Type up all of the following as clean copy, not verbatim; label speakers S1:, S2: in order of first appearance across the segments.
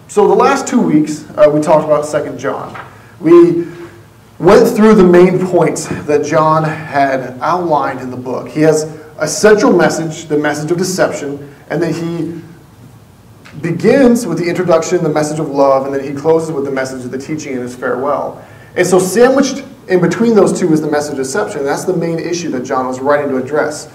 S1: So the last 2 weeks, we talked about 2 John. We went through the main points that John had outlined in the book. He has a central message, the message of deception, and then he begins with the introduction, the message of love, and then he closes with the message of the teaching and his farewell. And so sandwiched in between those two is the message of deception. That's the main issue that John was writing to address.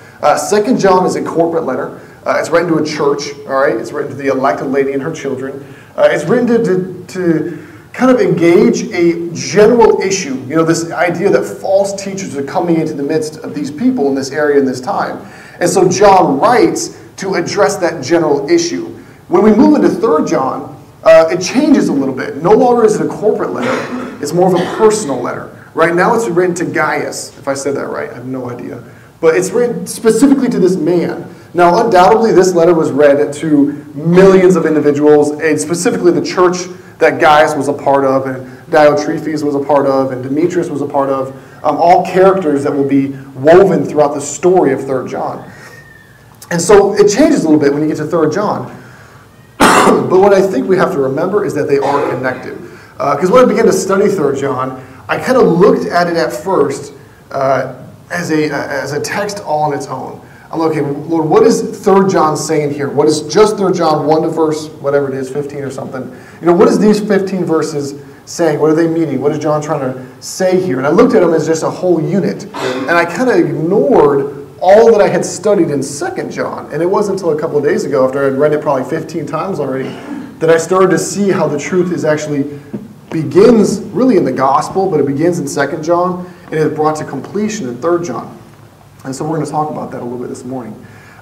S1: 2 John is a corporate letter. It's written to a church, all right? It's written to the elected lady and her children. It's written to kind of engage a general issue, you know, this idea that false teachers are coming into the midst of these people in this area in this time. And so John writes to address that general issue. When we move into 3 John, it changes a little bit. No longer is it a corporate letter. It's more of a personal letter. Right now it's written to Gaius, if I said that right. I have no idea. But it's written specifically to this man. Now, undoubtedly, this letter was read to millions of individuals, and specifically the church that Gaius was a part of, and Diotrephes was a part of, and Demetrius was a part of, all characters that will be woven throughout the story of 3 John. And so it changes a little bit when you get to 3 John. But what I think we have to remember is that they are connected. Because when I began to study 3 John, I kind of looked at it at first as a text all on its own. I'm like, okay, Lord, what is 3 John saying here? What is just 3 John 1 to verse, whatever it is, 15 or something? You know, what is these 15 verses saying? What are they meaning? What is John trying to say here? And I looked at them as just a whole unit. And I kind of ignored all that I had studied in 2 John. And it wasn't until a couple of days ago, after I had read it probably 15 times already, that I started to see how the truth is actually begins really in the gospel, but it begins in 2 John, and it is brought to completion in 3 John. And so we're going to talk about that a little bit this morning.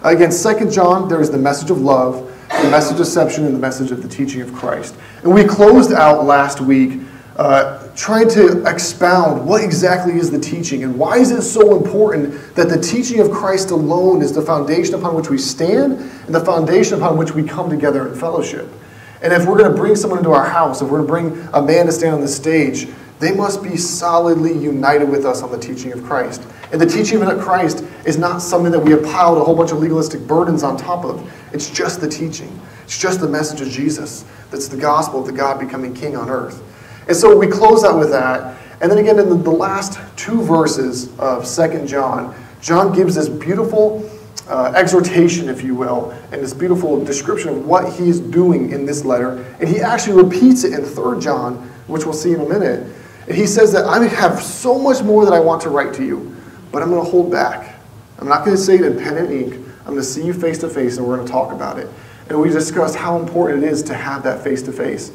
S1: Again, 2 John, there is the message of love, the message of deception, and the message of the teaching of Christ. And we closed out last week trying to expound what exactly is the teaching, and why is it so important that the teaching of Christ alone is the foundation upon which we stand, and the foundation upon which we come together in fellowship. And if we're going to bring someone into our house, if we're going to bring a man to stand on the stage, they must be solidly united with us on the teaching of Christ. And the teaching of Christ is not something that we have piled a whole bunch of legalistic burdens on top of. It's just the teaching. It's just the message of Jesus. That's the gospel of the God becoming king on earth. And so we close out with that. And then again, in the last 2 verses of 2 John, John gives this beautiful exhortation, if you will, and this beautiful description of what he's doing in this letter. And he actually repeats it in 3 John, which we'll see in a minute. And he says that I have so much more that I want to write to you, but I'm going to hold back. I'm not going to say it in pen and ink. I'm going to see you face to face, and we're going to talk about it. And we discussed how important it is to have that face to face.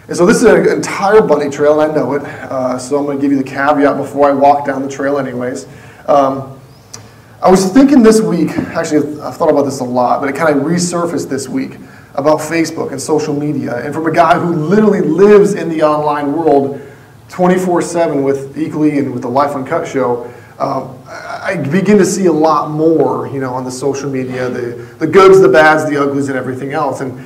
S1: And so this is an entire bunny trail, and I know it. So I'm going to give you the caveat before I walk down the trail anyways. I was thinking this week, actually I've thought about this a lot, but it kind of resurfaced this week about Facebook and social media. And from a guy who literally lives in the online world 24/7 with Equally and with the Life Uncut show, I begin to see a lot more, you know, on the social media, the goods, the bads, the uglies, and everything else. And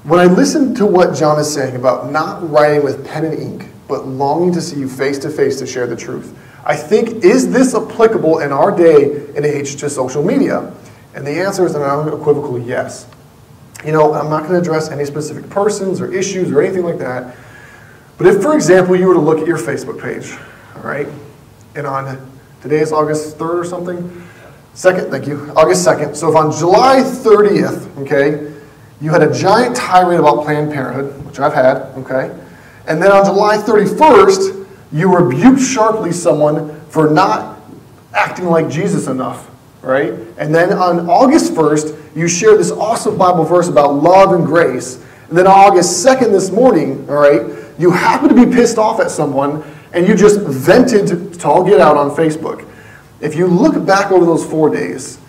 S1: when I listen to what John is saying about not writing with pen and ink, but longing to see you face to face to share the truth, I think, is this applicable in our day and age to social media? And the answer is an unequivocal yes. You know, I'm not going to address any specific persons or issues or anything like that. But if, for example, you were to look at your Facebook page, all right, and on, today is August 3rd or something? 2nd, thank you, August 2nd. So if on July 30th, okay, you had a giant tirade about Planned Parenthood, which I've had, okay, and then on July 31st, you rebuked sharply someone for not acting like Jesus enough, right? And then on August 1st, you shared this awesome Bible verse about love and grace. And then on August 2nd this morning, all right, you happen to be pissed off at someone and you just vented to all get out on Facebook. If you look back over those 4 days,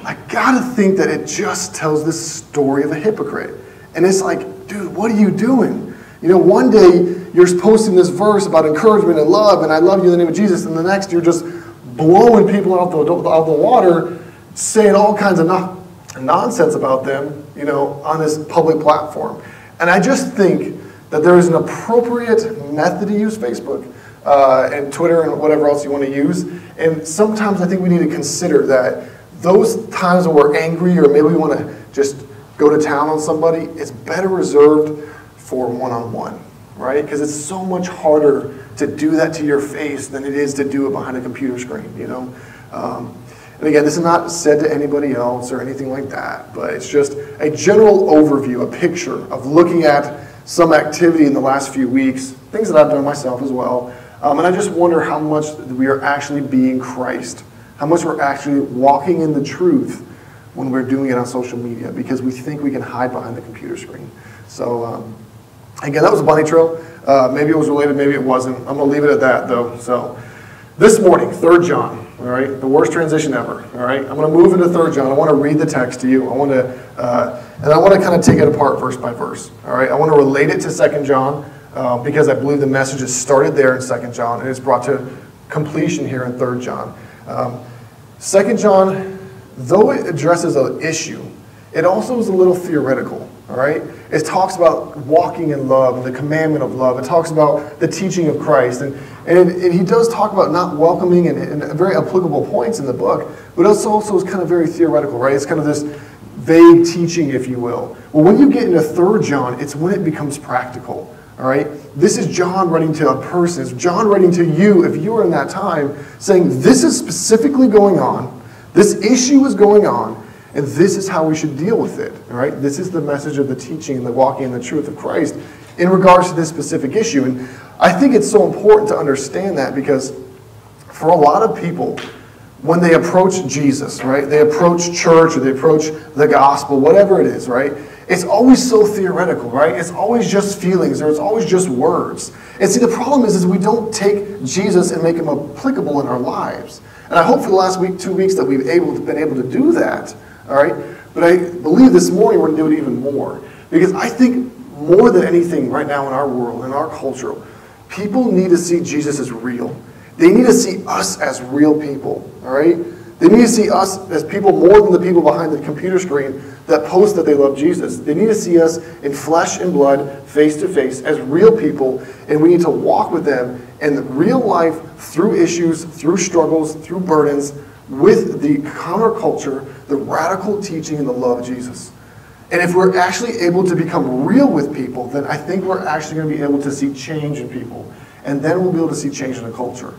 S1: I gotta think that it just tells this story of a hypocrite. And it's like, dude, what are you doing? You know, one day you're posting this verse about encouragement and love, and I love you in the name of Jesus, and the next you're just blowing people out the water, saying all kinds of nonsense about them, you know, on this public platform. And I just think that there is an appropriate method to use Facebook and Twitter and whatever else you want to use. And sometimes I think we need to consider that those times when we're angry or maybe we want to just go to town on somebody, it's better reserved for one-on-one, right? Because it's so much harder to do that to your face than it is to do it behind a computer screen, you know? And again, this is not said to anybody else or anything like that, but it's just a general overview, a picture of looking at some activity in the last few weeks, things that I've done myself as well. And I just wonder how much we are actually being Christ, how much we're actually walking in the truth when we're doing it on social media, because we think we can hide behind the computer screen. So again, that was a bunny trail. Maybe it was related, maybe it wasn't. I'm going to leave it at that, though. So this morning, 3 John. All right, the worst transition ever. All right, I'm going to move into 3 John. I want to read the text to you. I want to kind of take it apart verse by verse. All right, I want to relate it to 2 John because I believe the message is started there in 2 John and it's brought to completion here in 3 John. 2 John, though it addresses an issue, it also is a little theoretical. All right, it talks about walking in love and the commandment of love. It talks about the teaching of Christ, and he does talk about not welcoming and very applicable points in the book, but it's also is kind of very theoretical, right? It's kind of this vague teaching, if you will. Well, when you get into 3 John, it's when it becomes practical. All right, this is John writing to a person. It's John writing to you, if you were in that time, saying this is specifically going on, this issue is going on, and this is how we should deal with it, all right? This is the message of the teaching and the walking in the truth of Christ in regards to this specific issue. And I think it's so important to understand that because for a lot of people, when they approach Jesus, right, they approach church or they approach the gospel, whatever it is, right, it's always so theoretical, right? It's always just feelings or it's always just words. And see, the problem is we don't take Jesus and make him applicable in our lives. And I hope for the last 2 weeks that we've been able to do that. All right, but I believe this morning we're going to do it even more because I think more than anything right now in our world, in our culture, people need to see Jesus as real. They need to see us as real people, all right? They need to see us as people more than the people behind the computer screen that post that they love Jesus. They need to see us in flesh and blood, face to face, as real people, and we need to walk with them in real life through issues, through struggles, through burdens, with the counterculture, the radical teaching and the love of Jesus. And if we're actually able to become real with people, then I think we're actually going to be able to see change in people. And then we'll be able to see change in the culture.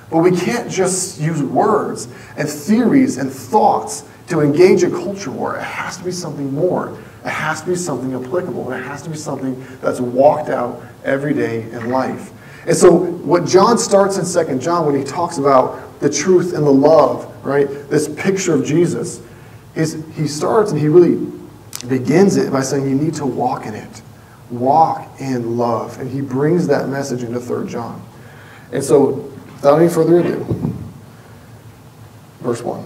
S1: But we can't just use words and theories and thoughts to engage a culture war. It has to be something more. It has to be something applicable. It has to be something that's walked out every day in life. And so what John starts in 2 John when he talks about the truth and the love, right? This picture of Jesus, he starts and he really begins it by saying you need to walk in it. Walk in love. And he brings that message into 3 John. And so, without any further ado, verse 1.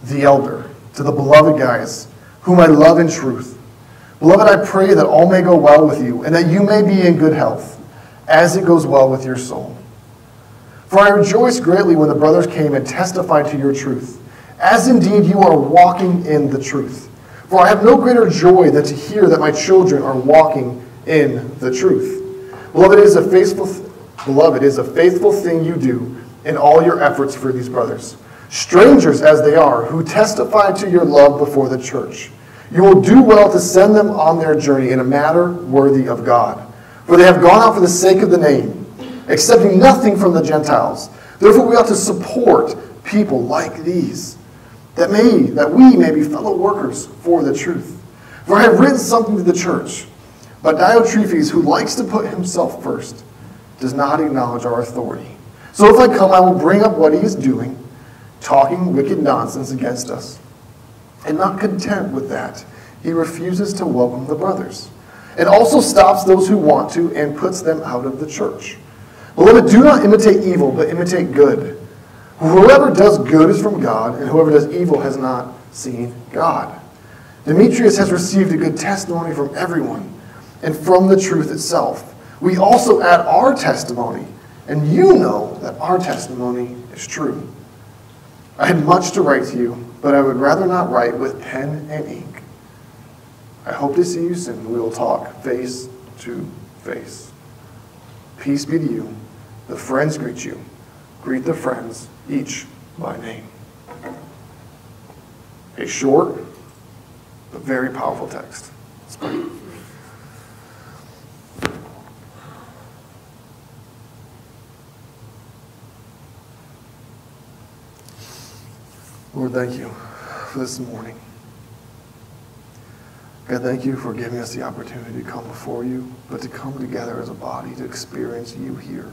S1: The elder, to the beloved guys, whom I love in truth. Beloved, I pray that all may go well with you, and that you may be in good health, as it goes well with your soul. For I rejoiced greatly when the brothers came and testified to your truth, as indeed you are walking in the truth. For I have no greater joy than to hear that my children are walking in the truth. Beloved, it is a faithful thing you do in all your efforts for these brothers, strangers as they are, who testify to your love before the church. You will do well to send them on their journey in a manner worthy of God. For they have gone out for the sake of the name, accepting nothing from the Gentiles. Therefore we ought to support people like these, that we may be fellow workers for the truth. For I have written something to the church, but Diotrephes, who likes to put himself first, does not acknowledge our authority. So if I come, I will bring up what he is doing, talking wicked nonsense against us. And not content with that, he refuses to welcome the brothers, and also stops those who want to and puts them out of the church. Beloved, do not imitate evil, but imitate good. Whoever does good is from God, and whoever does evil has not seen God. Demetrius has received a good testimony from everyone, and from the truth itself. We also add our testimony, and you know that our testimony is true. I had much to write to you, but I would rather not write with pen and ink. I hope to see you soon. We will talk face to face. Peace be to you. The friends greet you. Greet the friends, each by name. A short A very powerful text. Let's pray. Lord, thank you for this morning. God, thank you for giving us the opportunity to come before you, but to come together as a body to experience you here.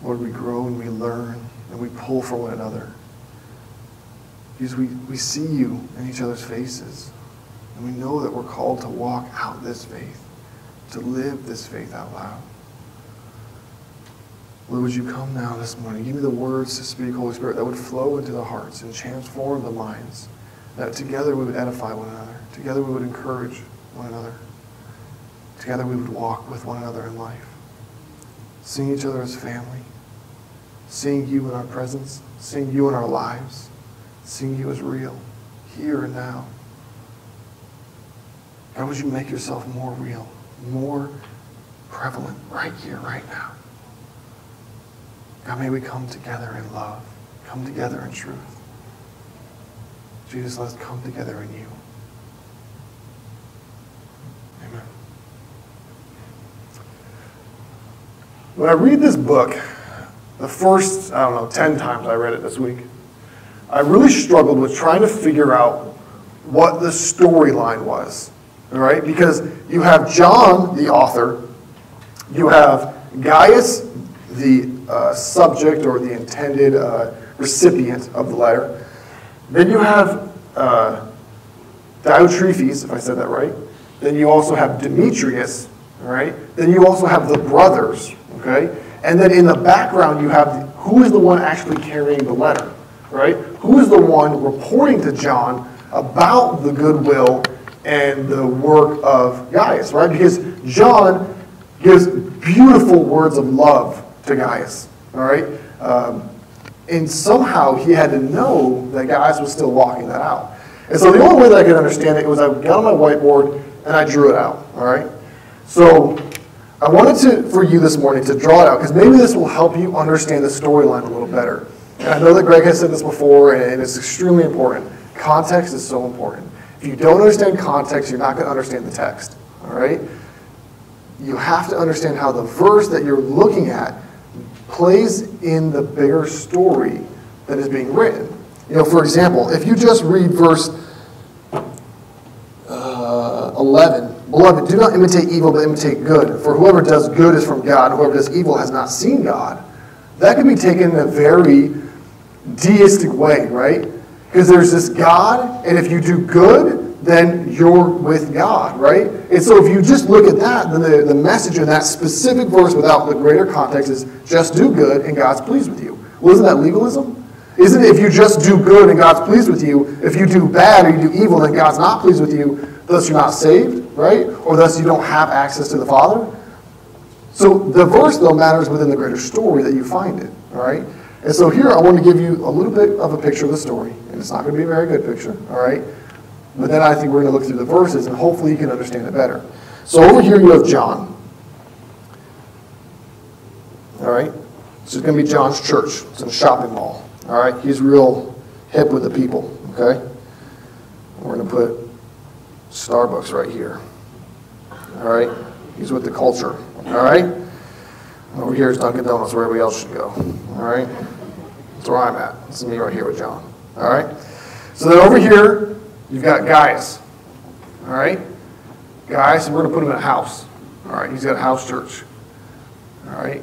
S1: Lord, we grow and we learn and we pull for one another. Because we see you in each other's faces. And we know that we're called to walk out this faith, to live this faith out loud. Lord, would you come now this morning? Give me the words to speak, Holy Spirit, that would flow into the hearts and transform the minds. That together we would edify one another. Together we would encourage one another. Together we would walk with one another in life. Seeing each other as family. Seeing you in our presence. Seeing you in our lives. Seeing you as real. Here and now. God, would you make yourself more real. More prevalent right here, right now. God, may we come together in love. Come together in truth. Jesus, let's come together in you. Amen. When I read this book, the first, 10 times I read it this week, I really struggled with trying to figure out what the storyline was. All right? Because you have John, the author, you have Gaius, the subject or the intended recipient of the letter. Then you have Diotrephes, if I said that right. Then you also have Demetrius, all right? Then you also have the brothers, okay? And then in the background you have who is the one actually carrying the letter, right? Who is the one reporting to John about the goodwill and the work of Gaius, right? Because John gives beautiful words of love to Gaius, all right? And somehow he had to know that Gaius was still walking that out. And so the only way that I could understand it was I got on my whiteboard and I drew it out, all right? So I wanted for you this morning to draw it out because maybe this will help you understand the storyline a little better. And I know that Greg has said this before and it's extremely important. Context is so important. If you don't understand context, you're not going to understand the text, all right? You have to understand how the verse that you're looking at plays in the bigger story that is being written. For example, if you just read verse 11, Beloved, do not imitate evil, but imitate good. For whoever does good is from God, and whoever does evil has not seen God. That can be taken in a very deistic way, right? Because there's this God, and if you do good, then you're with God, right? And so if you just look at that, then the message in that specific verse without the greater context is just do good and God's pleased with you. Well, isn't that legalism? Isn't it if you just do good and God's pleased with you, if you do bad or you do evil, then God's not pleased with you, thus you're not saved, right? Or thus you don't have access to the Father? So the verse, though, matters within the greater story that you find it, all right? And so here I want to give you a little bit of a picture of the story, and it's not going to be a very good picture, all right? But then I think we're going to look through the verses, and hopefully you can understand it better. So over here you have John. All right? This is going to be John's church. It's in a shopping mall. All right? He's real hip with the people. Okay? We're going to put Starbucks right here. All right? He's with the culture. All right? And over here is Dunkin' Donuts, where everybody else should go. All right? That's where I'm at. This is me right here with John. All right? So then over here, you've got Gaius, all right? Gaius, we're going to put him in a house, all right? He's got a house church, all right?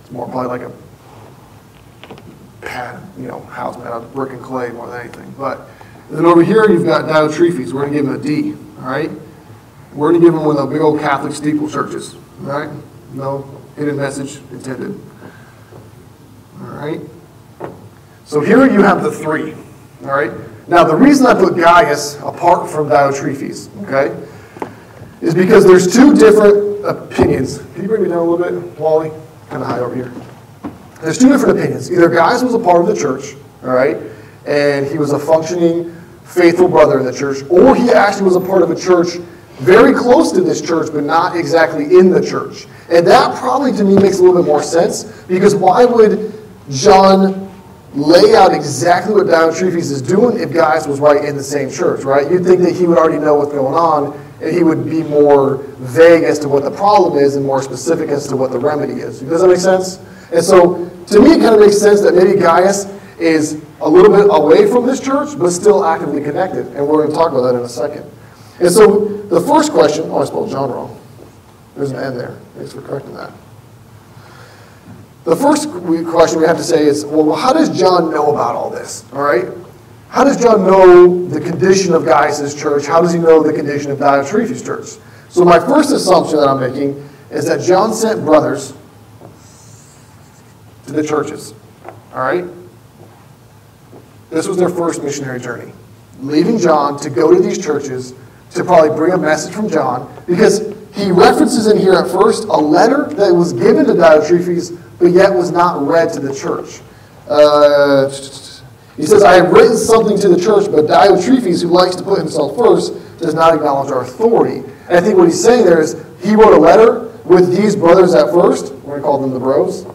S1: It's more probably like a pad, house made out of brick and clay more than anything. But then over here, you've got Diotrephes. We're going to give him a D, all right? We're going to give him one of the big old Catholic steeple churches, all right? No hidden message intended, all right? So here you have the three, all right? Now, the reason I put Gaius apart from Diotrephes, okay, is because there's two different opinions. Can you bring me down a little bit, Wally? Kind of high over here. There's two different opinions. Either Gaius was a part of the church, all right, and he was a functioning, faithful brother in the church, or he actually was a part of a church very close to this church, but not exactly in the church. And that probably, to me, makes a little bit more sense, because why would John lay out exactly what Diotrephes is doing if Gaius was right in the same church, right? You'd think that he would already know what's going on, and he would be more vague as to what the problem is and more specific as to what the remedy is. Does that make sense? And so, to me, it kind of makes sense that maybe Gaius is a little bit away from this church, but still actively connected. And we're going to talk about that in a second. And so, the first question, oh, I spelled John wrong. There's an N there. Thanks for correcting that. The first question we have to say is, well, how does John know about all this? All right? How does John know the condition of Gaius' church? How does he know the condition of Diotrephes' church? So my first assumption that I'm making is that John sent brothers to the churches. All right? This was their first missionary journey. Leaving John to go to these churches to probably bring a message from John, because he references in here at first a letter that was given to Diotrephes, but yet was not read to the church. He says, I have written something to the church, but Diotrephes, who likes to put himself first, does not acknowledge our authority. And I think what he's saying there is, he wrote a letter with these brothers at first, we're going to call them the bros,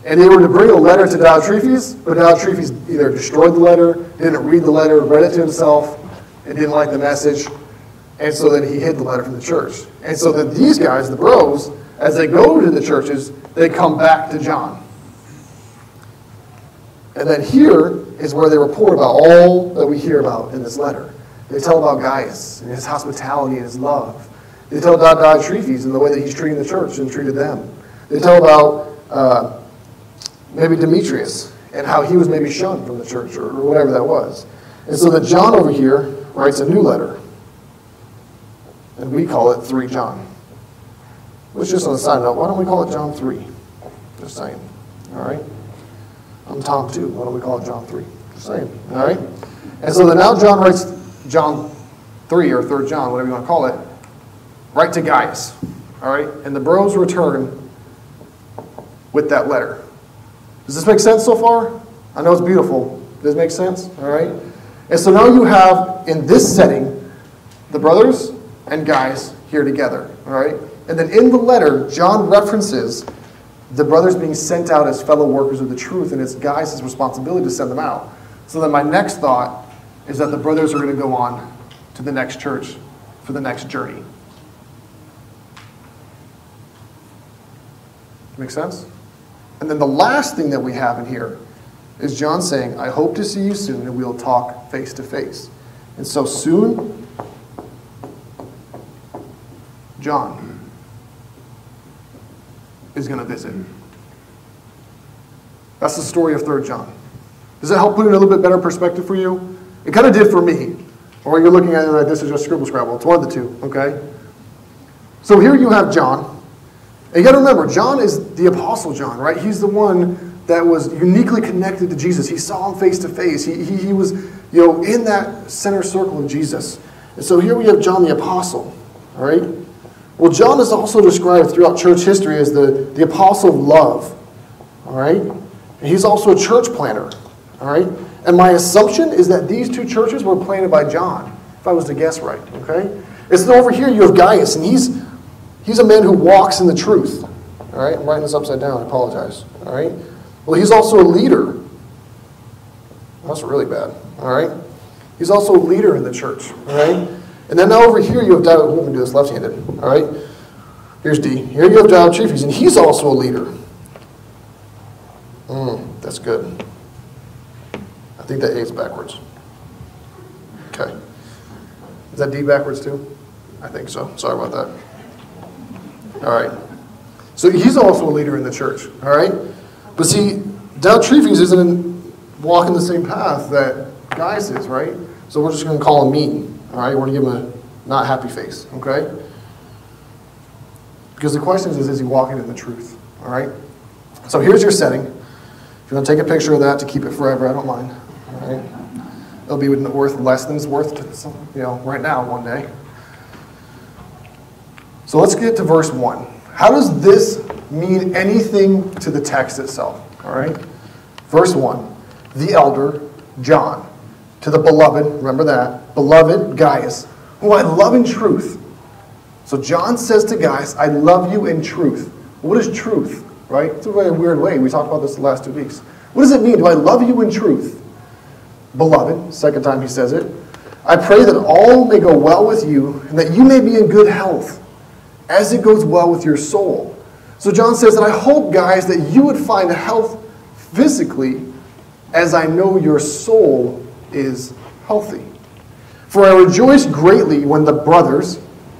S1: and they were to bring a letter to Diotrephes, but Diotrephes either destroyed the letter, didn't read the letter, read it to himself, and didn't like the message, and so then he hid the letter from the church. And so that these guys, the bros, as they go to the churches, they come back to John. And then here is where they report about all that we hear about in this letter. They tell about Gaius and his hospitality and his love. They tell about Diotrephes and the way that he's treating the church and treated them. They tell about maybe Demetrius and how he was maybe shunned from the church or whatever that was. And so that John over here writes a new letter. And we call it 3 John. Which, just on a side note, why don't we call it John 3? Just saying. All right? I'm Tom 2. Why don't we call it John 3? Just saying. All right? And so then now John writes John 3 or 3 John, whatever you want to call it, right to Gaius. All right? And the bros return with that letter. Does this make sense so far? I know it's beautiful. Does it make sense? All right? And so now you have, in this setting, the brothers and Gaius here together. All right? And then in the letter, John references the brothers being sent out as fellow workers of the truth, and it's Gaius' responsibility to send them out. So then my next thought is that the brothers are going to go on to the next church for the next journey. Make sense? And then the last thing that we have in here is John saying, I hope to see you soon, and we'll talk face to face. And so soon, John is going to visit. That's the story of 3 John. Does that help put it in a little bit better perspective for you? It kind of did for me. Or you're looking at it like this is just scribble scrabble. It's one of the two, okay? So here you have John. And you got to remember, John is the Apostle John, right? He's the one that was uniquely connected to Jesus. He saw him face to face. He was, in that center circle of Jesus. And so here we have John the Apostle, all right? Well, John is also described throughout church history as the apostle of love, all right? And he's also a church planter, all right? And my assumption is that these 2 churches were planted by John, if I was to guess right, okay? And so over here you have Gaius, and he's a man who walks in the truth, all right? I'm writing this upside down, I apologize, all right? Well, he's also a leader. That's really bad, all right? He's also a leader in the church, all right? And then now over here you have Diotrephes. We're going to do this left-handed. All right? Here's D. Here you have Diotrephes, and he's also a leader. That's good. I think that A is backwards. Okay. Is that D backwards too? I think so. Sorry about that. All right. So he's also a leader in the church. All right? But see, Diotrephes isn't walking the same path that Gaius is, right? So we're just going to call him mean. All right, we're going to give him a not happy face, okay? Because the question is he walking in the truth? All right? So here's your setting. If you want to take a picture of that to keep it forever, I don't mind. All right? It'll be worth less than it's worth right now one day. So let's get to verse 1. How does this mean anything to the text itself? All right? Verse 1. The elder, John, to the beloved, remember that, beloved Gaius, who I love in truth. So John says to Gaius, I love you in truth. What is truth, right? It's a very weird way. We talked about this the last 2 weeks. What does it mean? Do I love you in truth? Beloved, second time he says it, I pray that all may go well with you and that you may be in good health as it goes well with your soul. So John says that I hope, guys, that you would find health physically as I know your soul is healthy. For I rejoiced greatly when the brothers,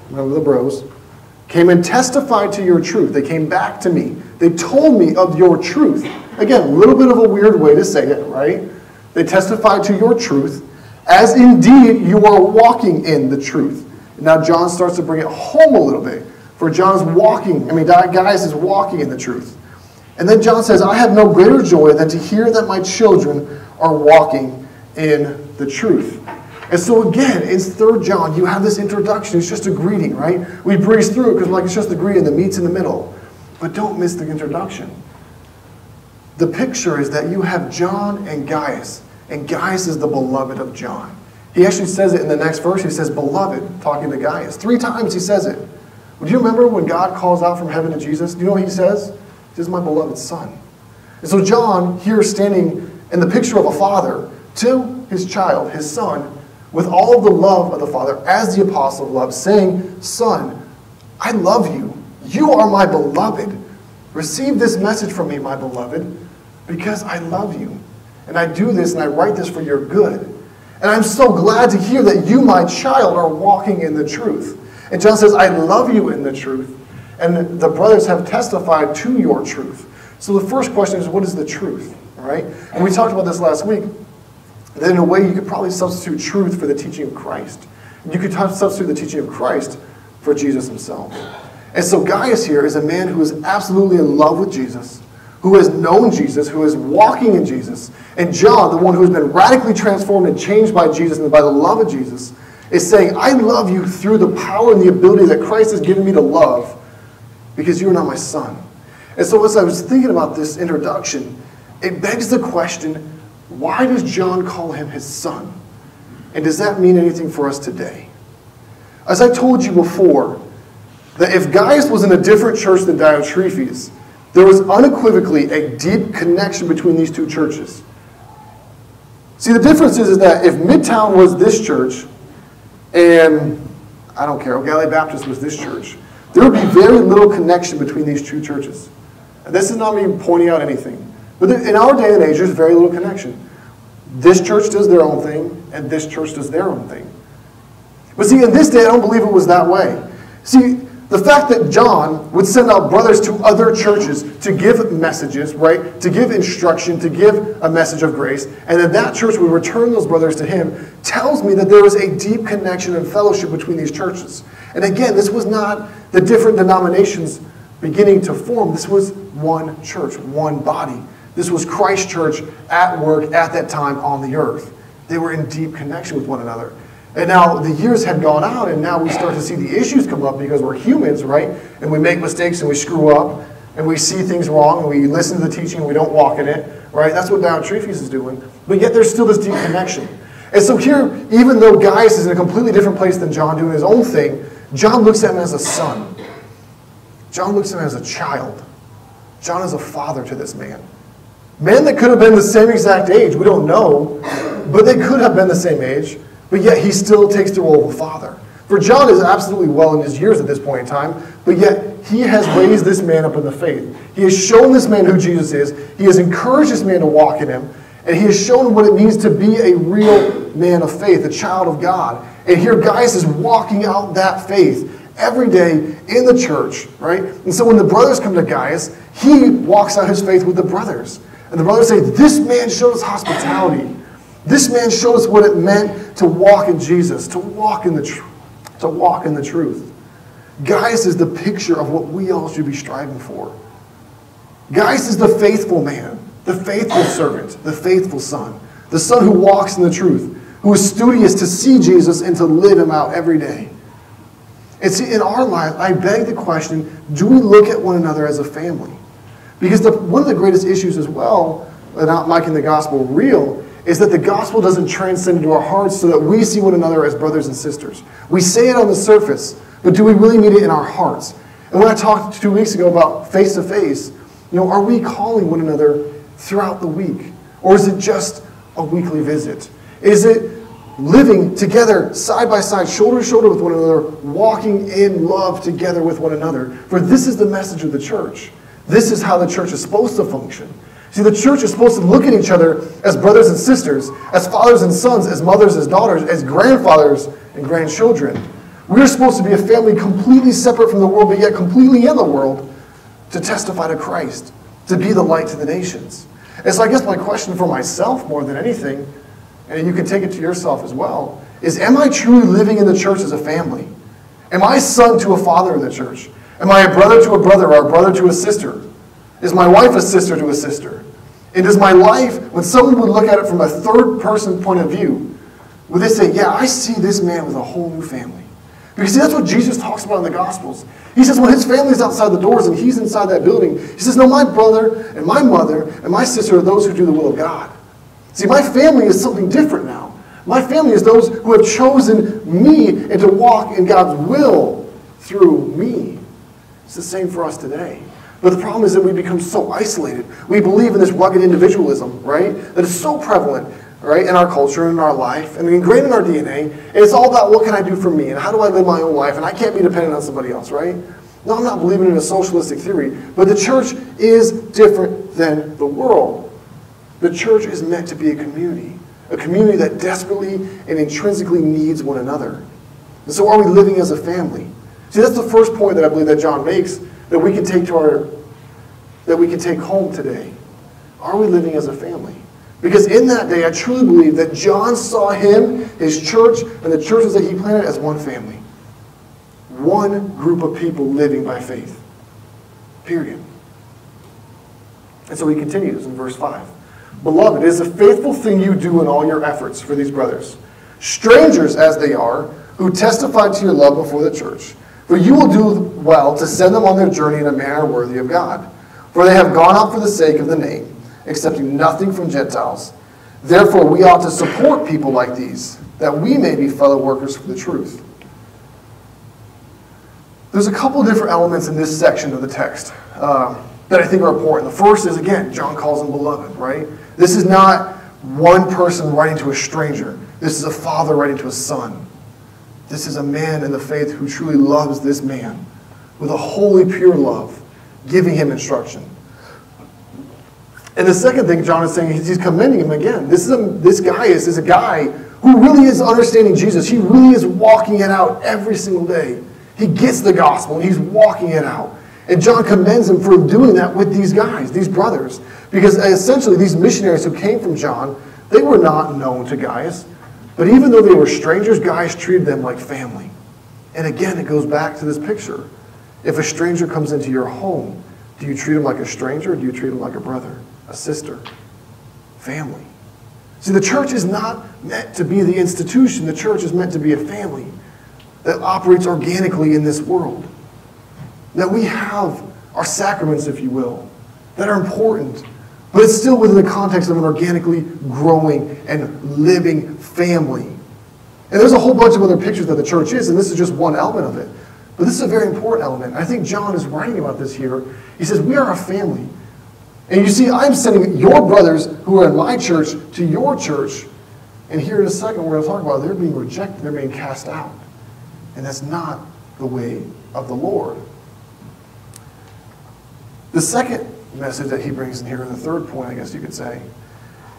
S1: remember the bros, came and testified to your truth. They came back to me. They told me of your truth. Again, a little bit of a weird way to say it, right? They testified to your truth, as indeed you are walking in the truth. Now John starts to bring it home a little bit. For John's walking, Gaius is walking in the truth. And then John says, I have no greater joy than to hear that my children are walking in the truth. And so again, in 3 John, you have this introduction. It's just a greeting, right? We breeze through it because it's just a greeting. The meat's in the middle. But don't miss the introduction. The picture is that you have John and Gaius. And Gaius is the beloved of John. He actually says it in the next verse. He says, beloved, talking to Gaius. 3 times he says it. Do you remember when God calls out from heaven to Jesus? Do you know what he says? He says, my beloved son. And so John, here standing in the picture of a father to his child, his son, with all of the love of the Father, as the apostle of love, saying, son, I love you. You are my beloved. Receive this message from me, my beloved, because I love you. And I do this and I write this for your good. And I'm so glad to hear that you, my child, are walking in the truth. And John says, I love you in the truth. And the brothers have testified to your truth. So the first question is, what is the truth? All right? And we talked about this last week. That in a way, you could probably substitute truth for the teaching of Christ. You could substitute the teaching of Christ for Jesus himself. And so Gaius here is a man who is absolutely in love with Jesus, who has known Jesus, who is walking in Jesus. And John, the one who has been radically transformed and changed by Jesus and by the love of Jesus, is saying, I love you through the power and the ability that Christ has given me to love, because you are not my son. And so as I was thinking about this introduction, it begs the question, why does John call him his son? And does that mean anything for us today? As I told you before, that if Gaius was in a different church than Diotrephes, there was unequivocally a deep connection between these two churches. See, the difference is that if Midtown was this church, and I don't care, Galilee Baptist was this church, there would be very little connection between these two churches. And this is not me pointing out anything. But in our day and age, there's very little connection. This church does their own thing, and this church does their own thing. But see, in this day, I don't believe it was that way. See, the fact that John would send out brothers to other churches to give messages, right? To give instruction, to give a message of grace, and then that church would return those brothers to him, tells me that there was a deep connection and fellowship between these churches. And again, this was not the different denominations beginning to form. This was one church, one body. This was Christ's church at work at that time on the earth. They were in deep connection with one another. And now the years had gone out, and now we start to see the issues come up because we're humans, right? And we make mistakes and we screw up, and we see things wrong, and we listen to the teaching and we don't walk in it, right? That's what Diotrephes is doing. But yet there's still this deep connection. And so here, even though Gaius is in a completely different place than John doing his own thing, John looks at him as a son. John looks at him as a child. John is a father to this man. Men that could have been the same exact age, we don't know, but they could have been the same age, but yet he still takes the role of a father. For John is absolutely well in his years at this point in time, but yet he has raised this man up in the faith. He has shown this man who Jesus is. He has encouraged this man to walk in him, and he has shown what it means to be a real man of faith, a child of God. And here Gaius is walking out that faith every day in the church, right? And so when the brothers come to Gaius, he walks out his faith with the brothers. And the brothers say, this man showed us hospitality. This man showed us what it meant to walk in Jesus, to walk in the truth. Gaius is the picture of what we all should be striving for. Gaius is the faithful man, the faithful servant, the faithful son, the son who walks in the truth, who is studious to see Jesus and to live him out every day. And see, in our life, I beg the question, do we look at one another as a family? Because one of the greatest issues as well, not making the gospel real, is that the gospel doesn't transcend into our hearts so that we see one another as brothers and sisters. We say it on the surface, but do we really mean it in our hearts? And when I talked 2 weeks ago about face-to-face, are we calling one another throughout the week? Or is it just a weekly visit? Is it living together, side by side, shoulder to shoulder with one another, walking in love together with one another? For this is the message of the church. This is how the church is supposed to function. See, the church is supposed to look at each other as brothers and sisters, as fathers and sons, as mothers, as daughters, as grandfathers and grandchildren. We are supposed to be a family completely separate from the world, but yet completely in the world, to testify to Christ, to be the light to the nations. And so I guess my question for myself more than anything, and you can take it to yourself as well, is am I truly living in the church as a family? Am I a son to a father in the church? Am I a brother to a brother or a brother to a sister? Is my wife a sister to a sister? And does my life, when someone would look at it from a third person point of view, would they say, yeah, I see this man with a whole new family? Because see, that's what Jesus talks about in the Gospels. He says when his family's outside the doors and he's inside that building, he says, no, my brother and my mother and my sister are those who do the will of God. See, my family is something different now. My family is those who have chosen me and to walk in God's will through me. It's the same for us today. But the problem is that we become so isolated. We believe in this rugged individualism, right? That is so prevalent, right, in our culture and in our life and ingrained in our DNA. And it's all about what can I do for me and how do I live my own life and I can't be dependent on somebody else, right? No, I'm not believing in a socialistic theory. But the church is different than the world. The church is meant to be a community that desperately and intrinsically needs one another. And so are we living as a family? See, that's the first point that I believe that John makes that we can take home today. Are we living as a family? Because in that day, I truly believe that John saw him, his church, and the churches that he planted as one family. One group of people living by faith. Period. And so he continues in verse 5. Beloved, it is a faithful thing you do in all your efforts for these brothers, strangers as they are, who testify to your love before the church. For you will do well to send them on their journey in a manner worthy of God. For they have gone out for the sake of the name, accepting nothing from Gentiles. Therefore, we ought to support people like these, that we may be fellow workers for the truth. There's a couple different elements in this section of the text that I think are important. The first is, again, John calls them beloved, right? This is not one person writing to a stranger. This is a father writing to a son. This is a man in the faith who truly loves this man with a holy, pure love, giving him instruction. And the second thing John is saying, he's commending him again. This guy is a guy who really is understanding Jesus. He really is walking it out every single day. He gets the gospel and he's walking it out. And John commends him for doing that with these guys, these brothers. Because essentially these missionaries who came from John, they were not known to Gaius. But even though they were strangers, Gaius treated them like family. And again, it goes back to this picture. If a stranger comes into your home, do you treat him like a stranger or do you treat him like a brother, a sister, family? See, the church is not meant to be the institution. The church is meant to be a family that operates organically in this world. That we have our sacraments, if you will, that are important, but it's still within the context of an organically growing and living family. And there's a whole bunch of other pictures that the church is, and this is just one element of it. But this is a very important element. I think John is writing about this here. He says, we are a family. And you see, I'm sending your brothers who are in my church to your church. And here in a second, we're going to talk about they're being rejected, they're being cast out. And that's not the way of the Lord. The second message that he brings in here, and the third point, I guess you could say,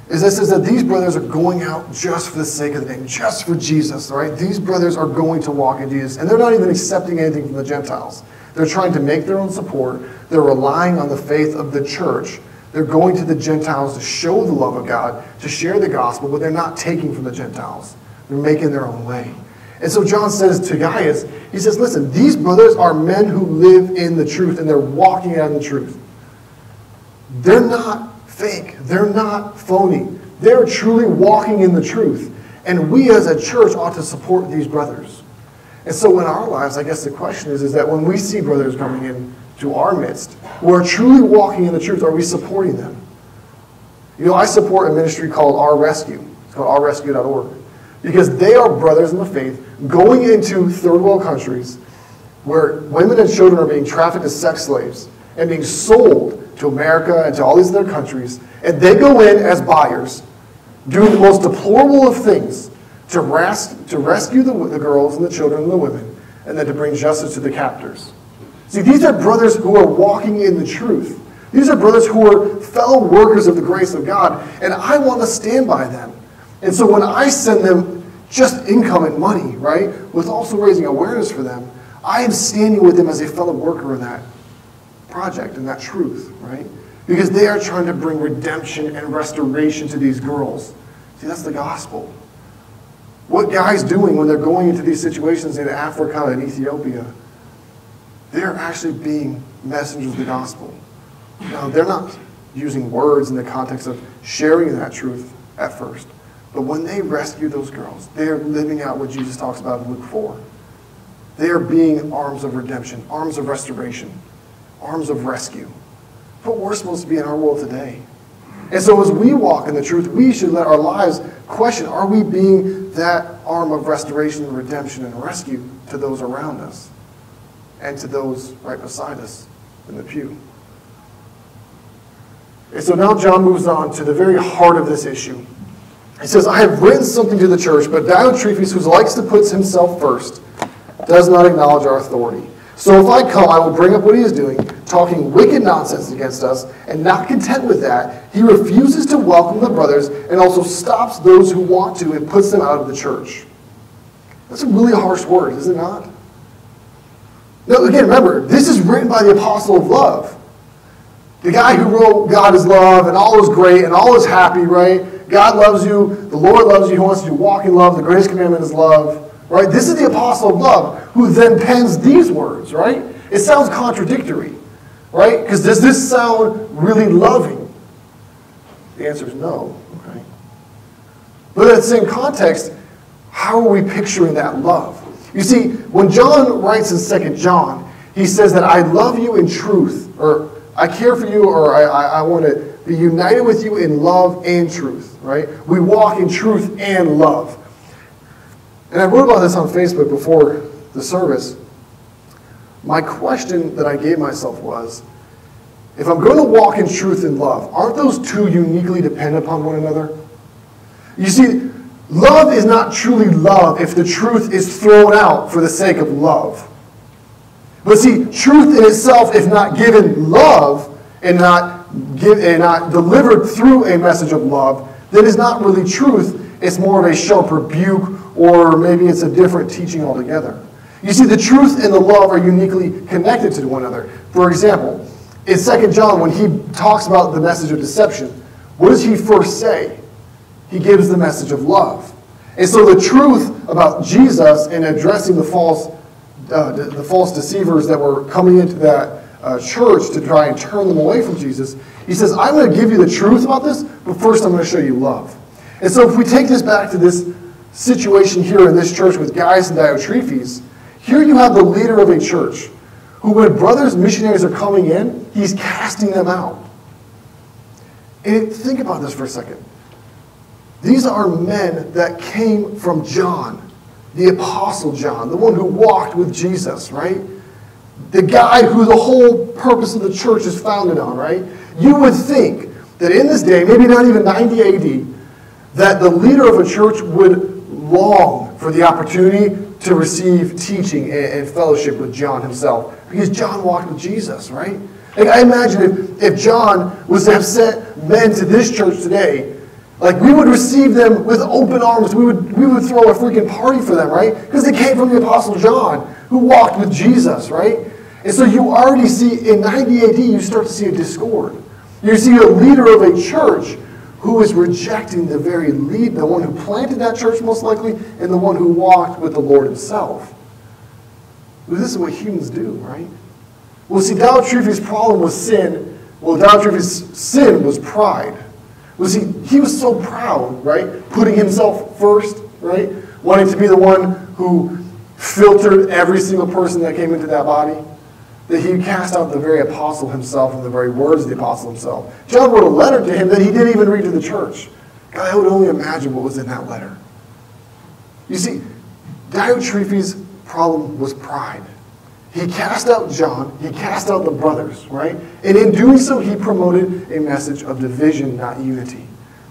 S1: is that says that these brothers are going out just for the sake of the name, just for Jesus, right? These brothers are going to walk in Jesus, and they're not even accepting anything from the Gentiles. They're trying to make their own support. They're relying on the faith of the church. They're going to the Gentiles to show the love of God, to share the gospel, but they're not taking from the Gentiles. They're making their own way. And so John says to Gaius, he says, listen, these brothers are men who live in the truth, and they're walking out in the truth. They're not fake. They're not phony. They're truly walking in the truth. And we as a church ought to support these brothers. And so in our lives, I guess the question is that when we see brothers coming in to our midst who are truly walking in the truth, are we supporting them? You know, I support a ministry called Our Rescue. It's called ourrescue.org. Because they are brothers in the faith going into third world countries where women and children are being trafficked as sex slaves. and being sold to America and to all these other countries. And they go in as buyers, doing the most deplorable of things to rescue the girls and the children and the women, and then to bring justice to the captors. See, these are brothers who are walking in the truth. These are brothers who are fellow workers of the grace of God, and I want to stand by them. And so when I send them just income and money, right, with also raising awareness for them, I am standing with them as a fellow worker in that project and that truth, right? Because they are trying to bring redemption and restoration to these girls. See, that's the gospel. What guys doing when they're going into these situations in Africa and Ethiopia, they're actually being messengers of the gospel. Now, they're not using words in the context of sharing that truth at first. But when they rescue those girls, they're living out what Jesus talks about in Luke 4. They are being arms of redemption, arms of restoration, arms of rescue. What we're supposed to be in our world today. And so as we walk in the truth, we should let our lives question, are we being that arm of restoration and redemption and rescue to those around us and to those right beside us in the pew? And so now John moves on to the very heart of this issue. He says, I have written something to the church, but Diotrephes, who likes to put himself first, does not acknowledge our authority. So if I come, I will bring up what he is doing, talking wicked nonsense against us, and not content with that, he refuses to welcome the brothers and also stops those who want to and puts them out of the church. That's a really harsh word, is it not? Now, again, remember, this is written by the apostle of love. The guy who wrote God is love, and all is great, and all is happy, right? God loves you, the Lord loves you, he wants you to walk in love, the greatest commandment is love. Right? This is the apostle of love who then pens these words, right? It sounds contradictory, right? Because does this sound really loving? The answer is no, okay? But in the same context, how are we picturing that love? You see, when John writes in 2 John, he says that I love you in truth, or I care for you, or I want to be united with you in love and truth, right? We walk in truth and love. And I wrote about this on Facebook before the service. My question that I gave myself was, if I'm going to walk in truth and love, aren't those two uniquely dependent upon one another? You see, love is not truly love if the truth is thrown out for the sake of love. But see, truth in itself, if not given love and not delivered through a message of love, then is not really truth. It's more of a sharp rebuke, or maybe it's a different teaching altogether. You see, the truth and the love are uniquely connected to one another. For example, in 2 John, when he talks about the message of deception, what does he first say? He gives the message of love. And so the truth about Jesus and addressing the false deceivers that were coming into that church to try and turn them away from Jesus, he says, I'm going to give you the truth about this, but first I'm going to show you love. And so if we take this back to this situation here in this church with Gaius and Diotrephes, here you have the leader of a church who, when brothers missionaries are coming in, he's casting them out. And think about this for a second. These are men that came from John, the Apostle John, the one who walked with Jesus, right? The guy who the whole purpose of the church is founded on, right? You would think that in this day, maybe not even 90 AD, that the leader of a church would long for the opportunity to receive teaching and fellowship with John himself. Because John walked with Jesus, right? Like, I imagine if John was to have sent men to this church today, like, we would receive them with open arms. We would throw a freaking party for them, right? Because they came from the Apostle John, who walked with Jesus, right? And so you already see, in 90 AD, you start to see a discord. You see a leader of a church who is rejecting the very lead, the one who planted that church most likely, and the one who walked with the Lord himself. Well, this is what humans do, right? Well, see, Diotrephes' problem was sin. Well, Diotrephes' sin was pride. Well, see, he was so proud, right? Putting himself first, right? Wanting to be the one who filtered every single person that came into that body, that he cast out the very apostle himself and the very words of the apostle himself. John wrote a letter to him that he didn't even read to the church. God, I would only imagine what was in that letter. You see, Diotrephes' problem was pride. He cast out John. He cast out the brothers, right? And in doing so, he promoted a message of division, not unity.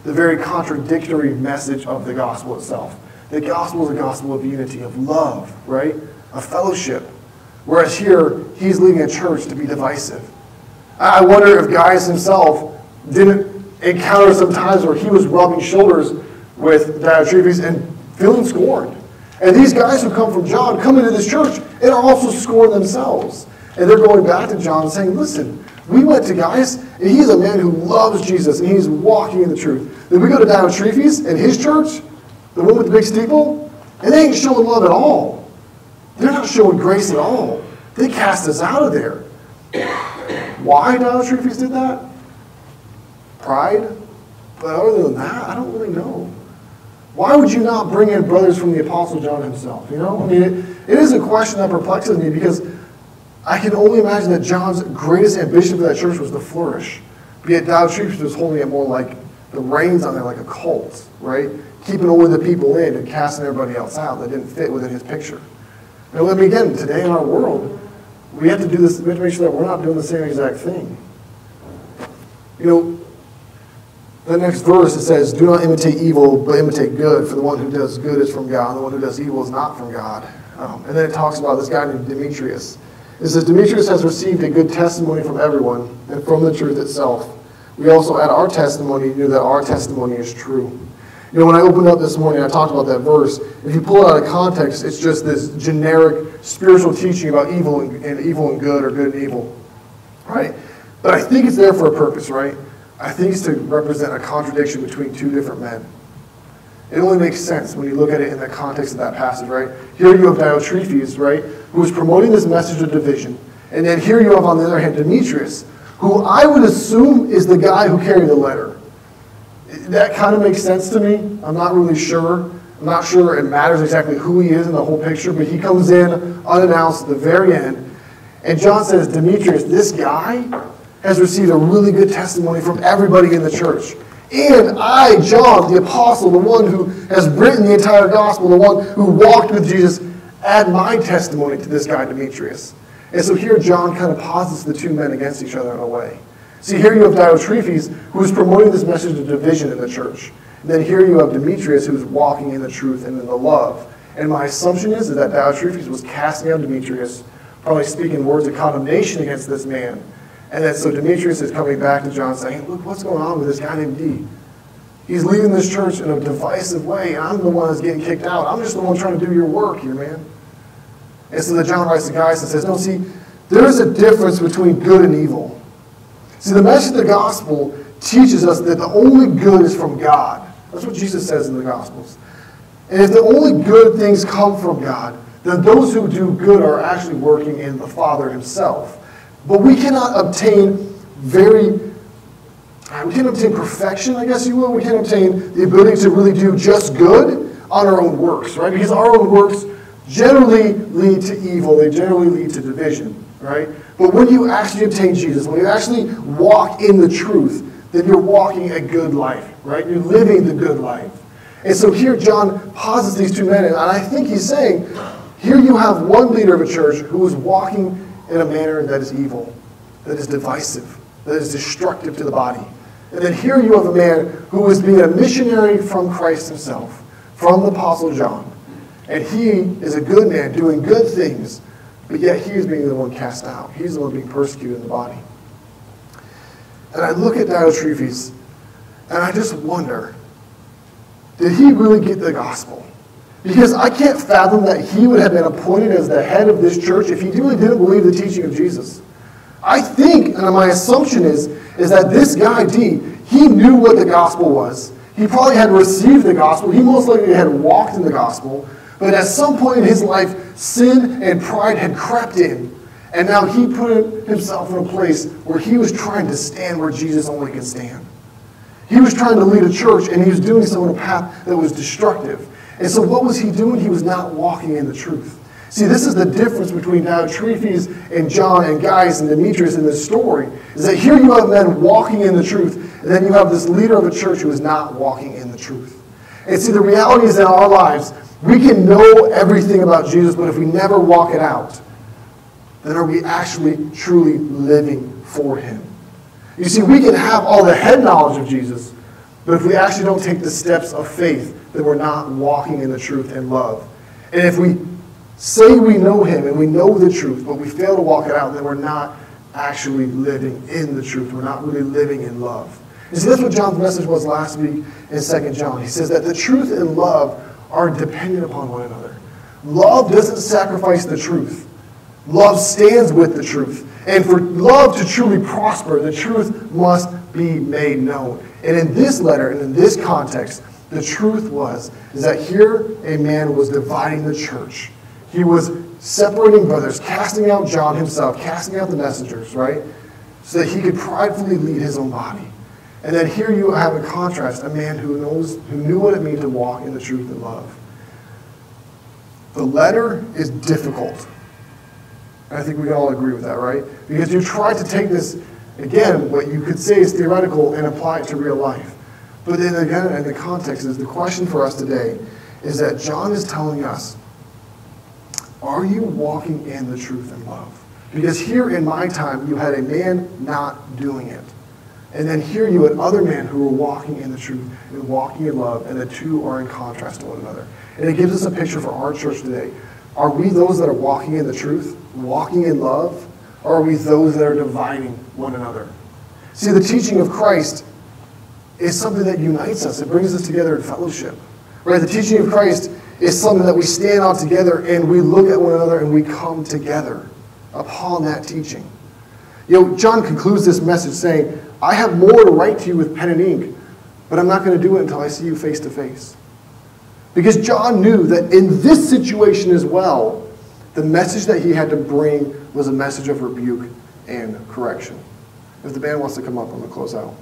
S1: The very contradictory message of the gospel itself. The gospel is a gospel of unity, of love, right? Of fellowship. Whereas here, he's leading a church to be divisive. I wonder if Gaius himself didn't encounter some times where he was rubbing shoulders with Diotrephes and feeling scorned. And these guys who come from John come into this church and are also scorned themselves. And they're going back to John and saying, listen, we went to Gaius, and he's a man who loves Jesus, and he's walking in the truth. Then we go to Diotrephes and his church, the one with the big steeple, and they ain't showing love at all. They're not showing grace at all. They cast us out of there. Why Diotrephes did that? Pride? But other than that, I don't really know. Why would you not bring in brothers from the Apostle John himself? You know, I mean, it is a question that perplexes me because I can only imagine that John's greatest ambition for that church was to flourish. But yet Diotrephes was holding it more like the reins on there, like a cult, right? Keeping only the people in and casting everybody else out that didn't fit within his picture. And let me again, today in our world, we have to do this. We have to make sure that we're not doing the same exact thing. You know, the next verse, it says, do not imitate evil, but imitate good, for the one who does good is from God, and the one who does evil is not from God. And then it talks about this guy named Demetrius. It says, Demetrius has received a good testimony from everyone, and from the truth itself. We also add our testimony, you know that our testimony is true. You know, when I opened up this morning, I talked about that verse. If you pull it out of context, it's just this generic spiritual teaching about evil and evil and good, or good and evil, right? But I think it's there for a purpose, right? I think it's to represent a contradiction between two different men. It only makes sense when you look at it in the context of that passage, right? Here you have Diotrephes, right, who is promoting this message of division. And then here you have, on the other hand, Demetrius, who I would assume is the guy who carried the letter. That kind of makes sense to me. I'm not really sure. I'm not sure it matters exactly who he is in the whole picture, but he comes in unannounced at the very end. And John says, Demetrius, this guy has received a really good testimony from everybody in the church. And I, John, the apostle, the one who has written the entire gospel, the one who walked with Jesus, add my testimony to this guy, Demetrius. And so here John kind of posits the two men against each other in a way. See, here you have Diotrephes, who is promoting this message of division in the church. And then here you have Demetrius, who is walking in the truth and in the love. And my assumption is that Diotrephes was casting out Demetrius, probably speaking words of condemnation against this man. And then so Demetrius is coming back to John saying, look, what's going on with this guy named D? He's leading this church in a divisive way, and I'm the one that's getting kicked out. I'm just the one trying to do your work here, man. And so then John writes to Gaius and says, no, see, there's a difference between good and evil. See, the message of the gospel teaches us that the only good is from God. That's what Jesus says in the Gospels. And if the only good things come from God, then those who do good are actually working in the Father himself. But we cannot obtain perfection, I guess you will. We can't obtain the ability to really do just good on our own works, right? Because our own works generally lead to evil. They generally lead to division, right? But when you actually obtain Jesus, when you actually walk in the truth, then you're walking a good life, right? You're living the good life. And so here John posits these two men, and I think he's saying, here you have one leader of a church who is walking in a manner that is evil, that is divisive, that is destructive to the body. And then here you have a man who is being a missionary from Christ himself, from the Apostle John. And he is a good man doing good things, but yet he is being the one cast out. He's the one being persecuted in the body. And I look at Diotrephes, and I just wonder, did he really get the gospel? Because I can't fathom that he would have been appointed as the head of this church if he really didn't believe the teaching of Jesus. I think, and my assumption is that this guy, D, he knew what the gospel was. He probably had received the gospel. He most likely had walked in the gospel. But at some point in his life, sin and pride had crept in. And now he put himself in a place where he was trying to stand where Jesus only could stand. He was trying to lead a church, and he was doing so in a path that was destructive. And so what was he doing? He was not walking in the truth. See, this is the difference between Diotrephes and John and Gaius and Demetrius in this story, is that here you have men walking in the truth, and then you have this leader of a church who is not walking in the truth. And see, the reality is in our lives, we can know everything about Jesus, but if we never walk it out, then are we actually truly living for him? You see, we can have all the head knowledge of Jesus, but if we actually don't take the steps of faith, then we're not walking in the truth and love. And if we say we know him and we know the truth, but we fail to walk it out, then we're not actually living in the truth. We're not really living in love. You see, that's what John's message was last week in 2 John. He says that the truth and love are dependent upon one another. Love doesn't sacrifice the truth. Love stands with the truth. And for love to truly prosper, the truth must be made known. And in this letter, and in this context, the truth is that here a man was dividing the church. He was separating brothers, casting out John himself, casting out the messengers, right? So that he could pridefully lead his own body. And then here you have in contrast a man who knew what it means to walk in the truth and love. The letter is difficult. And I think we can all agree with that, right? Because you try to take this, again, what you could say is theoretical and apply it to real life. But then again, in the context is the question for us today is that John is telling us, are you walking in the truth and love? Because here in my time, you had a man not doing it. And then here you had other men who were walking in the truth and walking in love, and the two are in contrast to one another. And it gives us a picture for our church today. Are we those that are walking in the truth, walking in love, or are we those that are dividing one another? See, the teaching of Christ is something that unites us. It brings us together in fellowship. Right? The teaching of Christ is something that we stand on together and we look at one another and we come together upon that teaching. You know, John concludes this message saying, I have more to write to you with pen and ink, but I'm not going to do it until I see you face to face. Because John knew that in this situation as well, the message that he had to bring was a message of rebuke and correction. If the band wants to come up, I'm going to close out.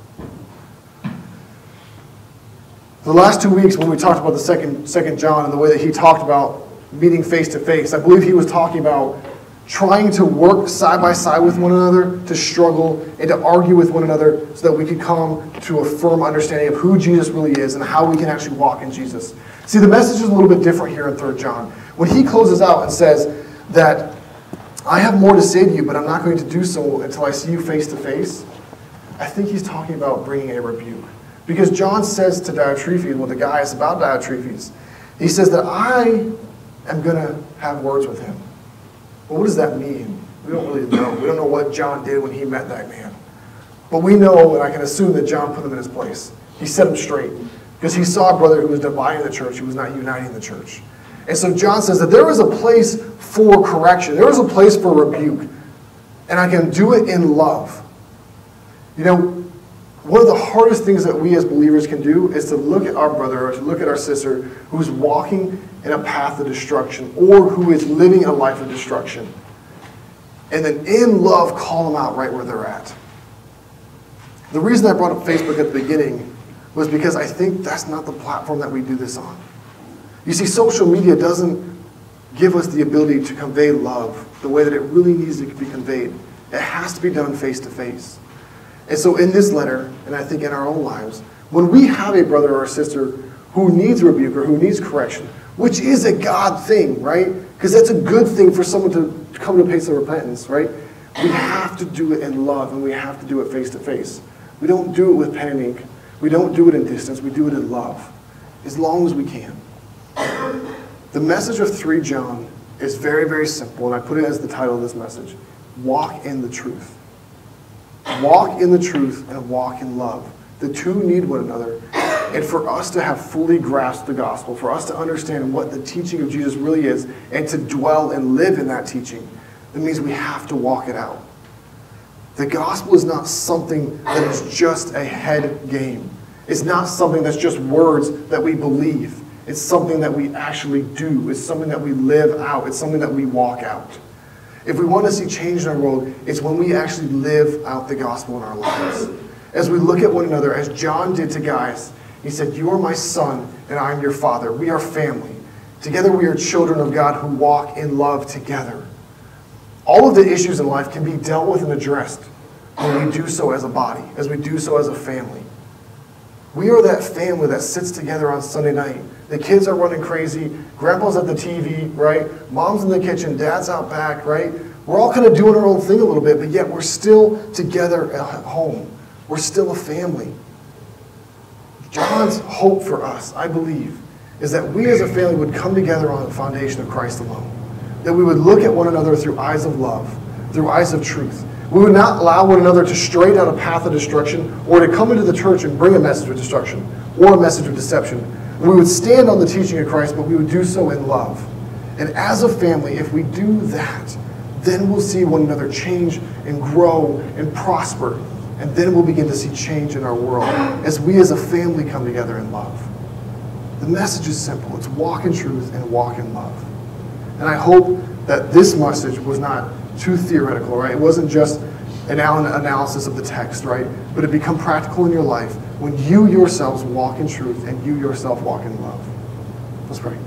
S1: The last 2 weeks when we talked about the second John and the way that he talked about meeting face to face, I believe he was talking about trying to work side by side with one another, to struggle and to argue with one another so that we could come to a firm understanding of who Jesus really is and how we can actually walk in Jesus. See, the message is a little bit different here in 3 John. When he closes out and says that I have more to say to you, but I'm not going to do so until I see you face to face, I think he's talking about bringing a rebuke. Because John says to Diotrephes, well, the guy is about Diotrephes, he says that I am going to have words with him. Well, what does that mean? We don't really know. We don't know what John did when he met that man. But we know, and I can assume that John put him in his place. He set him straight. Because he saw a brother who was dividing the church, who was not uniting the church. And so John says that there is a place for correction. There is a place for rebuke. And I can do it in love. You know, one of the hardest things that we as believers can do is to look at our brother or to look at our sister who's walking in a path of destruction or who is living a life of destruction. And then in love, call them out right where they're at. The reason I brought up Facebook at the beginning was because I think that's not the platform that we do this on. You see, social media doesn't give us the ability to convey love the way that it really needs to be conveyed. It has to be done face to face. And so in this letter, and I think in our own lives, when we have a brother or a sister who needs rebuke or who needs correction, which is a God thing, right? Because that's a good thing for someone to come to a place of repentance, right? We have to do it in love, and we have to do it face to face. We don't do it with pen and ink. We don't do it in distance. We do it in love, as long as we can. The message of 3 John is very, very simple, and I put it as the title of this message. Walk in the truth. Walk in the truth and walk in love. The two need one another. And for us to have fully grasped the gospel, for us to understand what the teaching of Jesus really is, and to dwell and live in that teaching, that means we have to walk it out. The gospel is not something that is just a head game. It's not something that's just words that we believe. It's something that we actually do. It's something that we live out. It's something that we walk out. If we want to see change in our world, it's when we actually live out the gospel in our lives. As we look at one another, as John did to guys, he said, you are my son and I am your father. We are family. Together we are children of God who walk in love together. All of the issues in life can be dealt with and addressed when we do so as a body, as we do so as a family. We are that family that sits together on Sunday night. The kids are running crazy. Grandpa's at the TV, right? Mom's in the kitchen. Dad's out back, right? We're all kind of doing our own thing a little bit, but yet we're still together at home. We're still a family. John's hope for us, I believe, is that we as a family would come together on the foundation of Christ alone. That we would look at one another through eyes of love, through eyes of truth. We would not allow one another to stray down a path of destruction or to come into the church and bring a message of destruction or a message of deception. We would stand on the teaching of Christ, but we would do so in love. And as a family, if we do that, then we'll see one another change and grow and prosper. And then we'll begin to see change in our world as we as a family come together in love. The message is simple. It's walk in truth and walk in love. And I hope that this message was not too theoretical, right? It wasn't just an analysis of the text, right? But it become practical in your life when you yourselves walk in truth and you yourself walk in love. Let's pray.